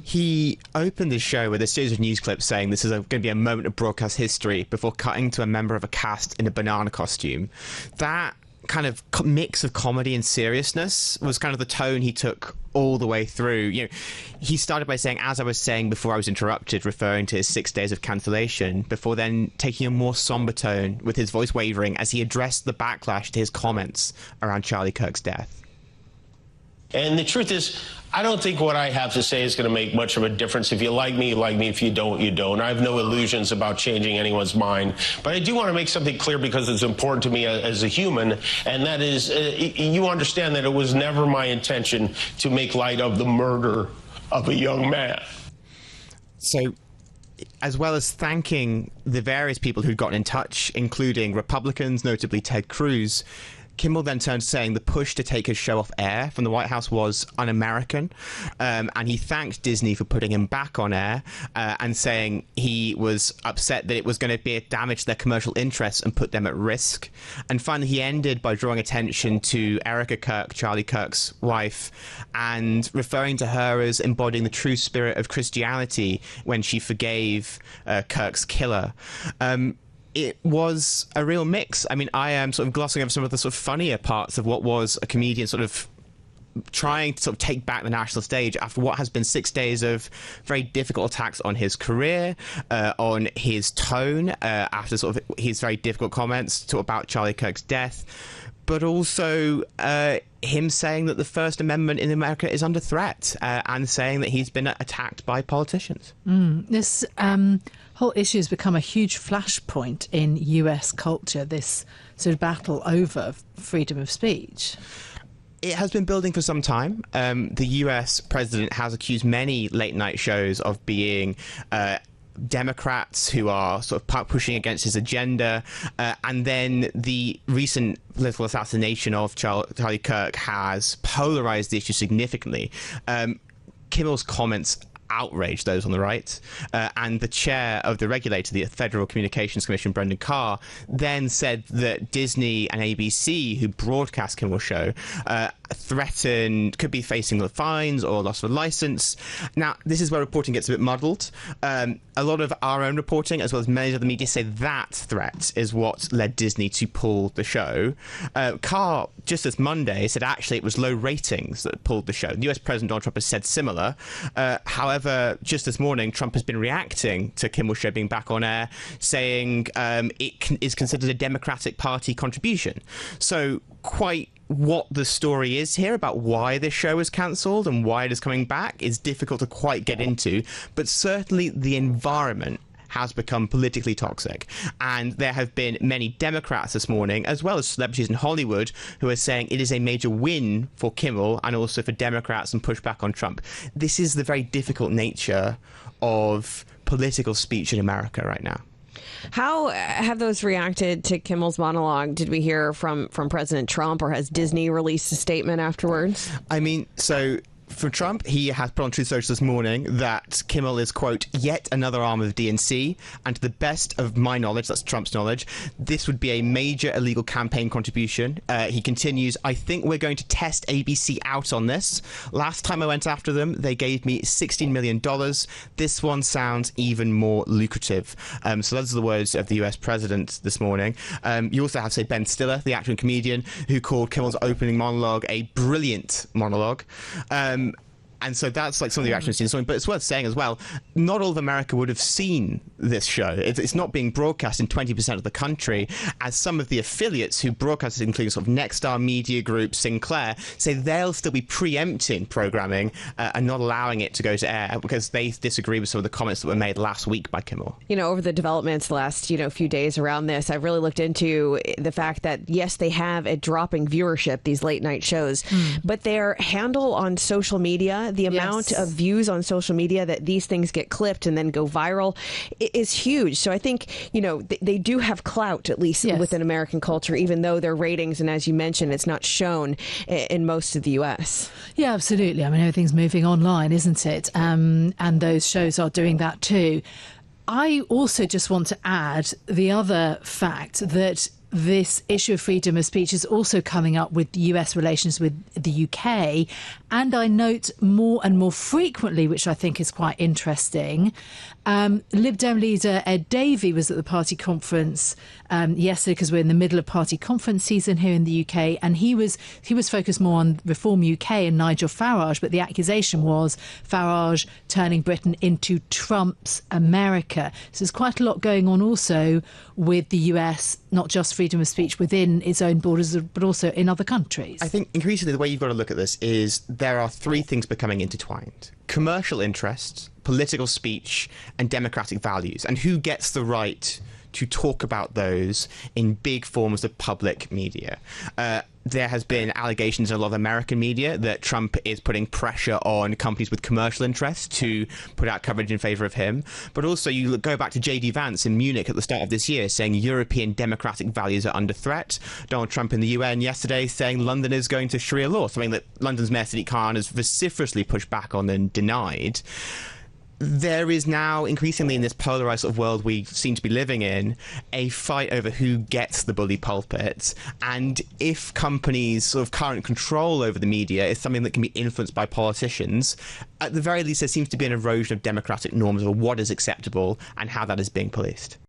He opened the show with a series of news clips saying this is going to be a moment of broadcast history before cutting to a member of a cast in a banana costume. That kind of mix of comedy and seriousness was kind of the tone he took all the way through. You know, he started by saying, as I was saying before I was interrupted, referring to his 6 days of cancellation, before then taking a more somber tone with his voice wavering as he addressed the backlash to his comments around Charlie Kirk's death. And the truth is, I don't think what I have to say is going to make much of a difference. If you like me, you like me. If you don't, you don't. I have no illusions about changing anyone's mind. But I do want to make something clear because it's important to me as a human, and that is, you understand that it was never my intention to make light of the murder of a young man. So, as well as thanking the various people who'd gotten in touch, including Republicans, notably Ted Cruz, Kimmel then turned to saying the push to take his show off air from the White House was un-American, and he thanked Disney for putting him back on air, and saying he was upset that it was going to be a damage to their commercial interests and put them at risk. And finally, he ended by drawing attention to Erica Kirk, Charlie Kirk's wife, and referring to her as embodying the true spirit of Christianity when she forgave Kirk's killer. It was a real mix. I mean, I am sort of glossing over some of the sort of funnier parts of what was a comedian sort of trying to sort of take back the national stage after what has been 6 days of very difficult attacks on his career, on his tone, after sort of his very difficult comments about Charlie Kirk's death, but also him saying that the First Amendment in America is under threat, and saying that he's been attacked by politicians. This whole issue has become a huge flashpoint in US culture, this sort of battle over freedom of speech. It has been building for some time. The US president has accused many late night shows of being Democrats who are sort of pushing against his agenda, and then the recent political assassination of Charlie Kirk has polarized the issue significantly. Kimmel's comments outraged those on the right, and the chair of the regulator, the Federal Communications Commission, Brendan Carr, then said that Disney and ABC, who broadcast Kimmel's show, could be facing the fines or loss of a license. Now, this is where reporting gets a bit muddled. A lot of our own reporting, as well as many of the media, say that threat is what led Disney to pull the show. Carr, just this Monday, said actually it was low ratings that pulled the show. The US President Donald Trump has said similar. However, just this morning, Trump has been reacting to Kimmel's show being back on air, saying it is considered a Democratic Party contribution. So quite what the story is here about why this show is cancelled and why it is coming back is difficult to quite get into, but certainly the environment has become politically toxic. And there have been many Democrats this morning, as well as celebrities in Hollywood, who are saying it is a major win for Kimmel and also for Democrats and pushback on Trump. This is the very difficult nature of political speech in America right now. How have those reacted to Kimmel's monologue? Did we hear from President Trump, or has Disney released a statement afterwards? I mean, so for Trump, he has put on Truth Social this morning that Kimmel is, quote, yet another arm of DNC, and to the best of my knowledge, that's Trump's knowledge, this would be a major illegal campaign contribution. He continues, I think we're going to test ABC out on this. Last time I went after them, they gave me $16 million. This one sounds even more lucrative. So those are the words of the US president this morning. You also have, say, Ben Stiller, the actor and comedian, who called Kimmel's opening monologue a brilliant monologue. And so that's like some of the reactions to something. But it's worth saying as well, not all of America would have seen this show. It's not being broadcast in 20% of the country, as some of the affiliates who broadcast it, including sort of Nexstar Media Group, Sinclair, say they'll still be preempting programming and not allowing it to go to air because they disagree with some of the comments that were made last week by Kimmel. You know, over the developments the last, few days around this, I've really looked into the fact that, yes, they have a dropping viewership, these late night shows, but their handle on social media, the amount of views on social media that these things get clipped and then go viral is huge. So I think, they do have clout, at least within American culture, even though their ratings, and as you mentioned, it's not shown in most of the US. Yeah, absolutely. I mean, everything's moving online, isn't it? And those shows are doing that too. I also just want to add the other fact that this issue of freedom of speech is also coming up with US relations with the UK And I note more and more frequently, which I think is quite interesting, Lib Dem leader Ed Davey was at the party conference yesterday, because we're in the middle of party conference season here in the UK, and he was focused more on Reform UK and Nigel Farage, but the accusation was Farage turning Britain into Trump's America. So there's quite a lot going on also with the US, not just freedom of speech within its own borders, but also in other countries. I think increasingly the way you've got to look at this is there are three things becoming intertwined: commercial interests, political speech, and democratic values. And who gets the right to talk about those in big forms of public media? There has been allegations in a lot of American media that Trump is putting pressure on companies with commercial interests to put out coverage in favour of him. But also you go back to J.D. Vance in Munich at the start of this year saying European democratic values are under threat. Donald Trump in the UN yesterday saying London is going to Sharia law, something that London's Mayor Sadiq Khan has vociferously pushed back on and denied. There is now, increasingly in this polarised sort of world we seem to be living in, a fight over who gets the bully pulpit, and if companies' sort of current control over the media is something that can be influenced by politicians, at the very least there seems to be an erosion of democratic norms of what is acceptable and how that is being policed.